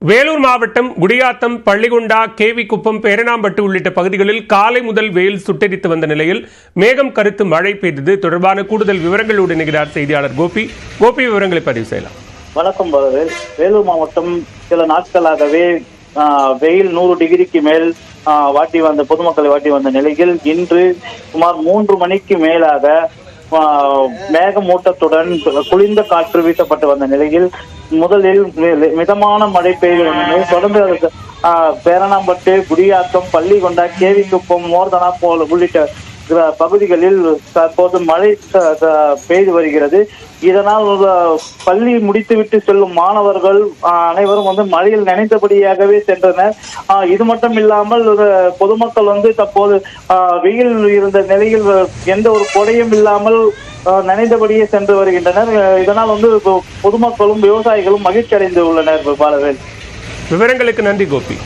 வேலூர் மாவட்டம் குடியாத்தம், பள்ளிகொண்டா, கேவிக்குப்பம், பேரணாம்பட்டு உள்ளிட்ட பகுதிகளில் காலை முதல் வெயில் சுட்டெரித்து வந்த நிலையில் மேகம் கருத்து மழை பெய்தது. தொடர்பான கூடுதல் விவரங்களோடு இணைகிறார் செய்தியாளர் கோபி. விவரங்களை பதிவு செய்யலாம். வணக்கம். வேலூர் மாவட்டம் சில நாட்களாகவே வெயில் 100 டிகிரிக்கு மேல் பொதுமக்களை வாட்டி வந்த நிலையில் இன்று சுமார் 3 மணிக்கு மேலாக மேகமூட்டத்துடன் குளிர்ந்த காற்று வீசப்பட்டு வந்த நிலையில் முதலில் மிதமான மழை பெய்து தொடர்ந்து பேரணாம்பட்டு, குடியாத்தம், பள்ளிகொண்டா, கேவிக்குப்பம், மோர்தனா போல உள்ளிட்ட பகுதிகளில் தற்போது மழை பெய்து வருகிறது. இதனால் பள்ளி முடித்துவிட்டு செல்லும் மாணவர்கள் அனைவரும் மழையில் நினைத்தபடியாகவே சென்றனர். இது மட்டும் இல்லாமல் பொதுமக்கள் தற்போது வெயில் இருந்த நிலையில் எந்த ஒரு கொடையும் இல்லாமல் நினைத்தபடியே சென்று வருகின்றனர். இதனால் பொதுமக்களும் விவசாயிகளும் மகிழ்ச்சி அடைந்து உள்ளனர். பாலவேல், விவரங்களுக்கு நன்றி கோபி.